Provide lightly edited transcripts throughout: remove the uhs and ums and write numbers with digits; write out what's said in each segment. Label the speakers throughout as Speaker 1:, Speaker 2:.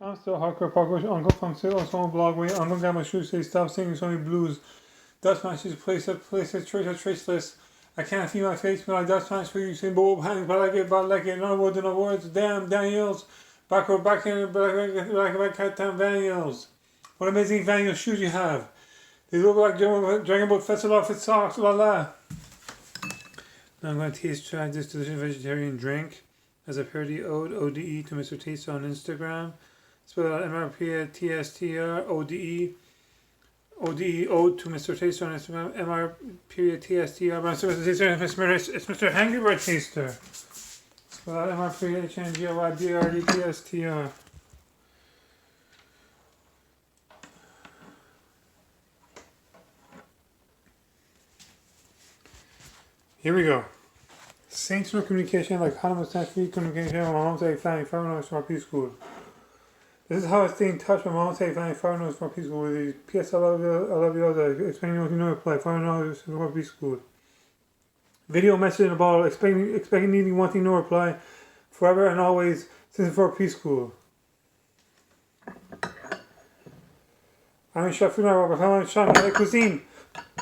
Speaker 1: I'm still hardcore parkour uncle from Salem Small blog way. Uncle got my shoes say stop singing so many blues. Dutch matches place at traceless. I can't feel my face when I Dutch match for you say bob hangs but I like it no words damn Daniels backward back in back cat down Daniels. What amazing Daniel shoes you have. They look like Dragon Boat Festival outfit socks, la la. Now I'm going to try this delicious vegetarian drink as a parody ode, ODE, to Mr. Taster on Instagram. Spell out MRPTSTR, ODE, ode to Mr. Taster on Instagram, MRPTSTR, it's Mr. Hangry Bird Taster. Spell out MRPHNGRYBRDTSTR. Here we go. Saints no communication like autonomous free communication with my mom's family foreigners from our peace school. This is how I stay in touch with my mom's family foreigners from our peace school. With these PS I love you, explaining what you know reply, foreigners from our peace school. Video message in a bottle, expecting needing wanting no reply, forever and always since for peace school. I'm in chef food now, but I'm in chef cuisine.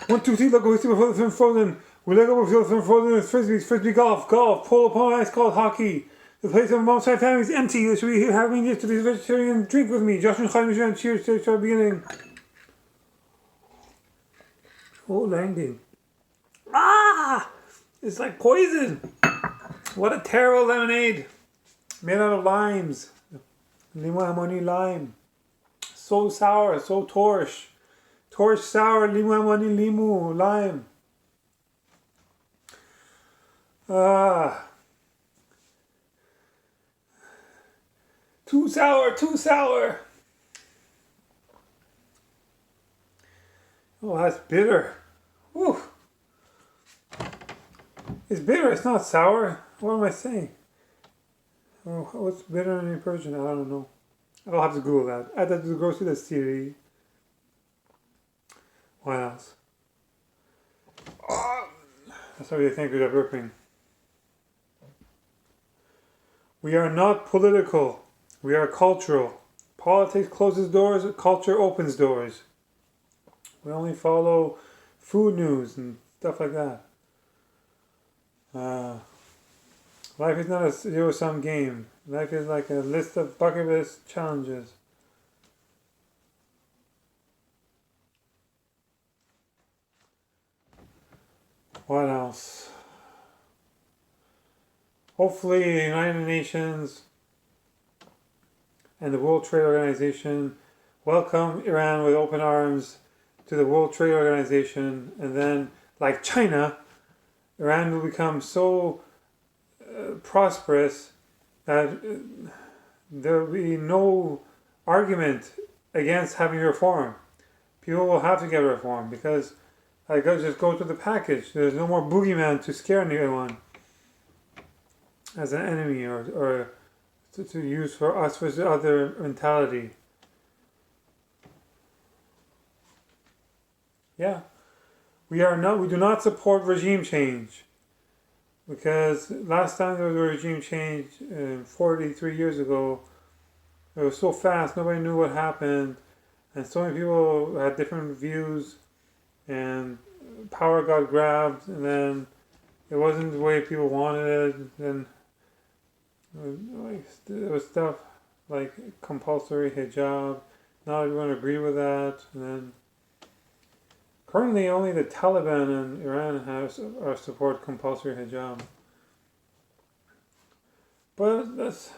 Speaker 1: 1, 2, 3, look, we see before the film frozen. We let go of from frozen with frisbee, golf, polo, ice called hockey. The place of mom's side family is empty. They should be having this to this vegetarian drink with me. Josh and Chaim and cheers to our beginning. Oh, landing. Ah! It's like poison. What a terrible lemonade. Made out of limes. Limon lime. So sour, so torch. Torch sour, limon limu, lime. Too sour, too sour. Oh, that's bitter. Whew. It's bitter, it's not sour. What am I saying? Oh, what's bitter in Persian? I don't know. I'll have to Google that. Add that to the grocery list theory. What else? Oh, that's what you think of burping. We are not political. We are cultural. Politics closes doors, culture opens doors. We only follow food news and stuff like that. Life is not a zero-sum game. Life is like a list of bucket list challenges. What else? Hopefully the United Nations and the World Trade Organization welcome Iran with open arms to the World Trade Organization, and then, like China, Iran will become so prosperous that there will be no argument against having reform. People will have to get reform because just go to the package. There's no more boogeyman to scare anyone as an enemy or to use for us for the other mentality. Yeah. We do not support regime change. Because last time there was a regime change 43 years ago, it was so fast, nobody knew what happened, and so many people had different views, and power got grabbed, and then it wasn't the way people wanted it, and there was stuff like compulsory hijab, not everyone agreed with that, and then currently only the Taliban in Iran support compulsory hijab. But that's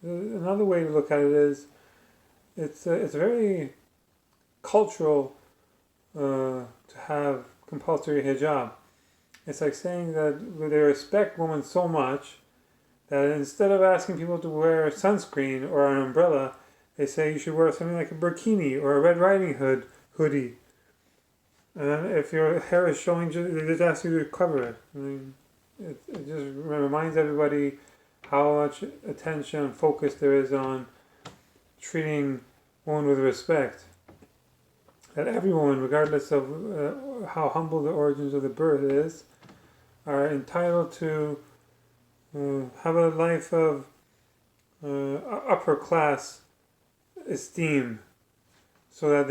Speaker 1: another way to look at it is it's very cultural to have compulsory hijab. It's like saying that they respect women so much that instead of asking people to wear sunscreen or an umbrella, they say you should wear something like a burkini or a Red Riding Hood hoodie. And if your hair is showing, they just ask you to cover it. I mean, it just reminds everybody how much attention and focus there is on treating women with respect. That every woman, regardless of how humble the origins of the birth is, are entitled to have a life of upper class esteem, so that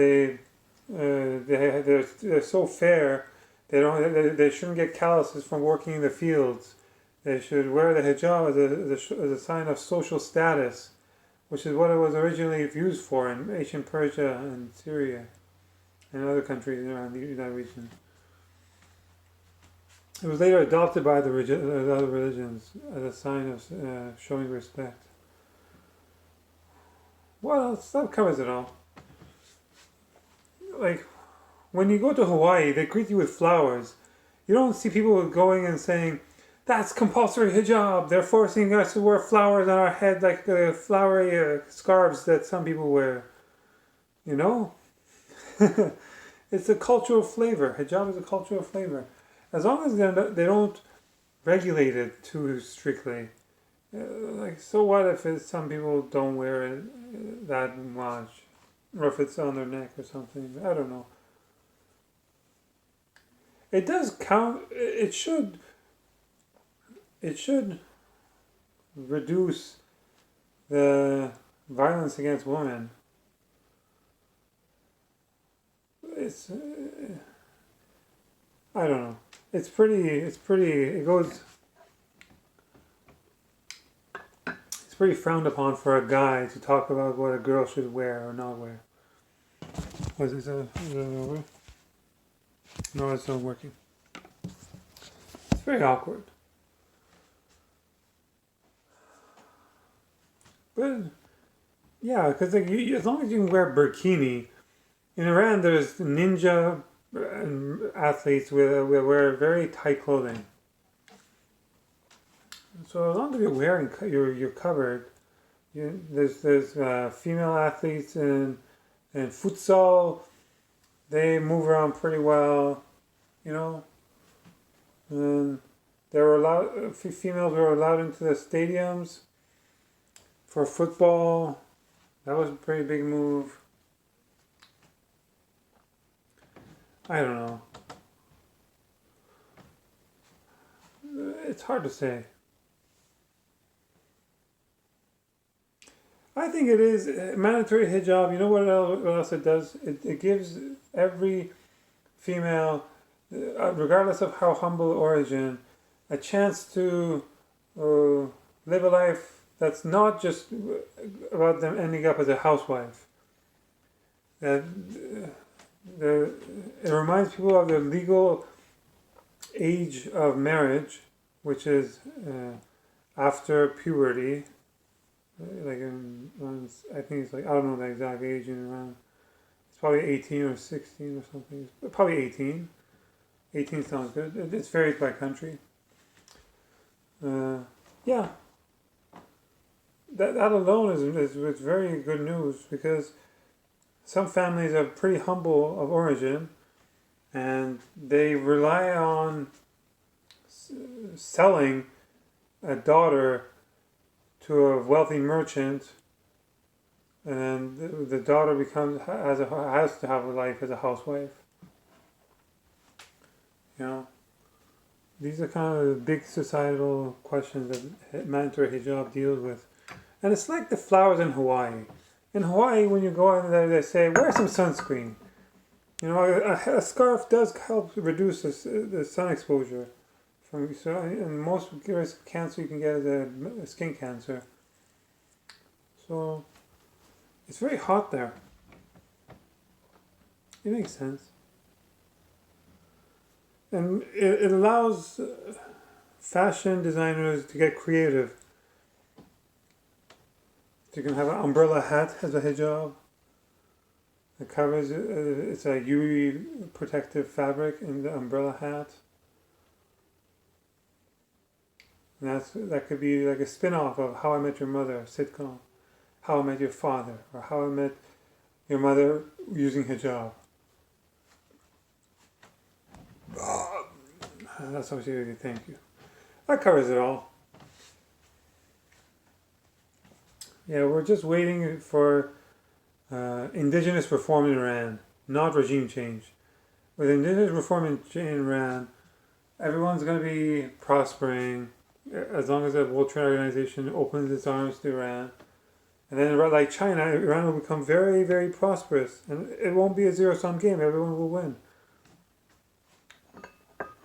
Speaker 1: they're so fair. They shouldn't get calluses from working in the fields. They should wear the hijab as a sign of social status, which is what it was originally used for in ancient Persia and Syria and other countries around that region. It was later adopted by the other religions as a sign of showing respect. What else? That covers it all. Like, when you go to Hawaii, they greet you with flowers. You don't see people going and saying, "That's compulsory hijab. They're forcing us to wear flowers on our head like the flowery scarves that some people wear." You know? It's a cultural flavor. Hijab is a cultural flavor. As long as they don't regulate it too strictly. Like, so what if some people don't wear it that much? Or if it's on their neck or something. I don't know. It does count. It should reduce the violence against women. It's I don't know. It's pretty. It goes. It's pretty frowned upon for a guy to talk about what a girl should wear or not wear. Was it over? No, it's not working. It's very awkward. But yeah, because like as long as you can wear burkini, in Iran there's ninja athletes with wear very tight clothing. So as long as you're wearing, you're covered. There's female athletes in futsal. They move around pretty well, you know. And they were allowed. Females were allowed into the stadiums for football. That was a pretty big move. I don't know. It's hard to say. I think it is mandatory hijab. You know what else it does? It gives every female, regardless of how humble origin, a chance to live a life that's not just about them ending up as a housewife. That it reminds people of the legal age of marriage, which is after puberty. Like I think it's like, I don't know the exact age in Iran. It's probably 18 or 16 or something. Probably 18. 18 sounds good. It's varied by country. Yeah. That alone is very good news, because some families are pretty humble of origin, and they rely on selling a daughter to a wealthy merchant, and the daughter has to have a life as a housewife. You know, these are kind of the big societal questions that mandatory hijab deals with, and it's like the flowers in Hawaii. In Hawaii, when you go in there, they say wear some sunscreen. You know, a scarf does help reduce the sun exposure. And most cancer you can get is a skin cancer. So it's very hot there. It makes sense. And it allows fashion designers to get creative. You can have an umbrella hat as a hijab. It covers, it's a UV protective fabric in the umbrella hat. And that could be like a spin-off of How I Met Your Mother sitcom, How I Met Your Father, or How I Met Your Mother using hijab. That's obviously good, thank you. That covers it all. Yeah, we're just waiting for indigenous reform in Iran, not regime change. With indigenous reform in Iran, everyone's going to be prospering, as long as the World Trade Organization opens its arms to Iran, And then like China, Iran will become very, very prosperous. And it won't be a zero-sum game. Everyone will win.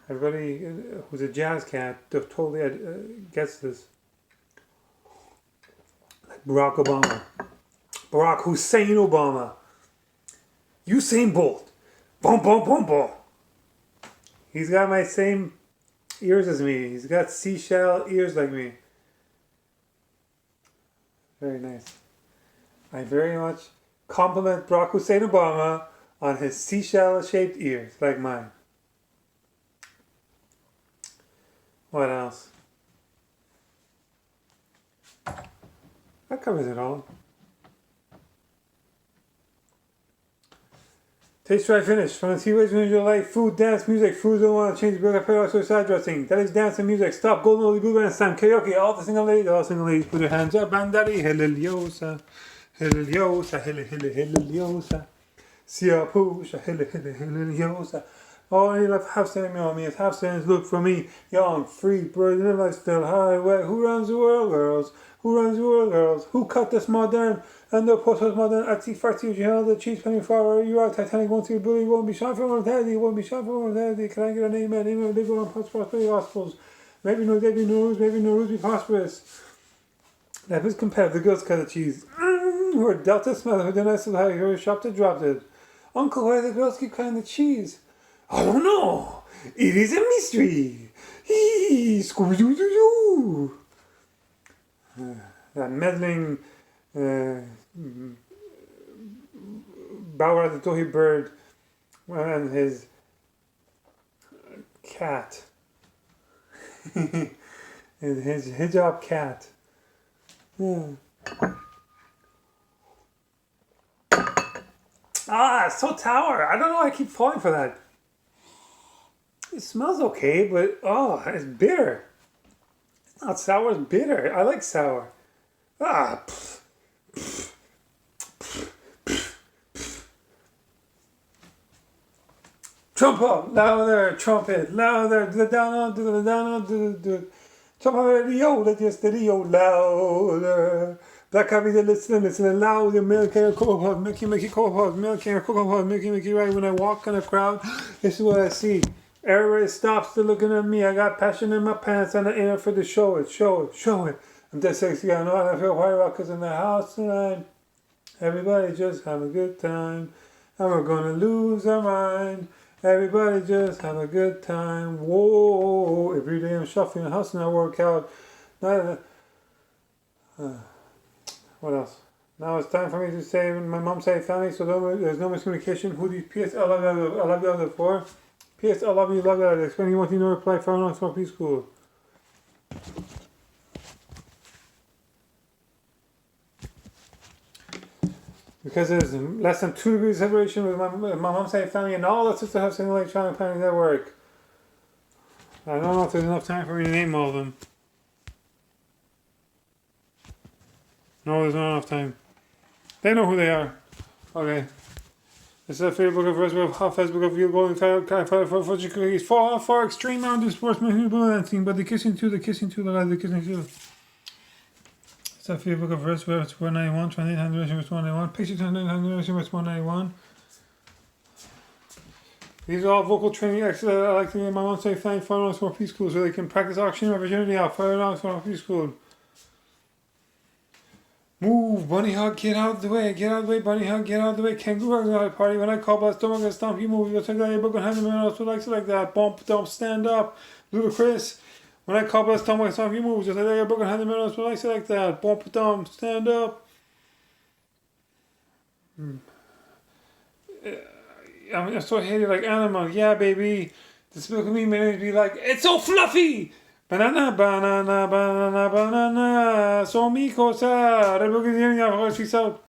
Speaker 1: Everybody who's a jazz cat totally gets this. Like Barack Obama. Barack Hussein Obama. Usain Bolt. Boom, boom, boom, boom. He's got my same ears as me. He's got seashell ears like me. Very nice. I very much compliment Barack Hussein Obama on his seashell-shaped ears, like mine. What else? That covers it all. Taste, try, finish. From the 3 ways to enjoy life: food, dance, music. Food don't want to change, but I put also side dressing. That is dance and music. Stop, golden only blue dance time, karaoke. All the single ladies, put your hands up, bandari, hililiosa, hililiosa, hililiosa, sia pusha, hililiosa. All I love half standing on me is half stands look for me. Young, free, bird in the lifestyle highway. Who runs the world, girls? Who runs the world, girls? Who cut this modern? And the post was modern at T40, you held the cheese penny flower. You are Titanic, won't see a bully, won't be shot for mortality, won't be shot for mortality. Can I get an amen? Amen, live on prosperity gospels. Maybe no rules be prosperous. That was compared to the girls cut the cheese. Who are Delta smell, who did I still have, who shopped it, dropped it. Uncle, why do the girls keep cutting the cheese? I don't know. It is a mystery. Scooby-Doo-Doo-Doo. That meddling Bauer the Tohi bird and his cat. his hijab cat. Yeah. So tower. I don't know why I keep falling for that. It smells okay, but it's bitter. It's not sour, it's bitter. I like sour. Trumpet, louder, trumpet, louder, the down, the down, the trumpet, the yo, louder. Black coffee, listen, louder, milk and cocoa pod, milky cocoa pod, milk and cocoa pod, milky right. When I walk in a crowd, this is what I see. Everybody stops to looking at me. I got passion in my pants and I'm in it for the show it. I'm that sexy, I know I feel white rockers in the house tonight. Everybody just have a good time. And we're gonna lose our mind. Everybody just have a good time. Whoa, every day I'm shuffling the house and I work out. What else? Now it's time for me to say, my mom said family, so there's no miscommunication. Who do you, P.S. I love you other for. P.S. I love you, love that. Explain you want to know reply for long for preschool. Because there's less than 2 degrees separation with my mom's side family and all the sisters have single electronic planning network. I don't know if there's enough time for me to name all of them. No, there's not enough time. They know who they are. Okay. This is a Facebook of Facebook of Facebook of you going for cookies for extreme mountain sports dancing, but the kissing too. It's a Facebook of verse 191, 2800 verse 191, picture 2900 verse 191. These are all vocal training exercises I like to get my mom say thank for preschool so they can practice auction or virginity out for preschool. Move, bunny hug, get out of the way, bunny hug, get out of the way. Kangaroo hugs at a party. When I call by stomach and stomp, you move. You'll take that, your book and have them else who likes it like that. Bump, dump, stand up. Ludicrous. When I call by stomach and stomp, you move. Just like that, your book and have them else who likes it like that. Bump, dump, stand up. I'm so hated like animal. Yeah, baby. This book of me made me be like, it's so fluffy. Banana, banana, banana, banana. So mi cosa. Peace out.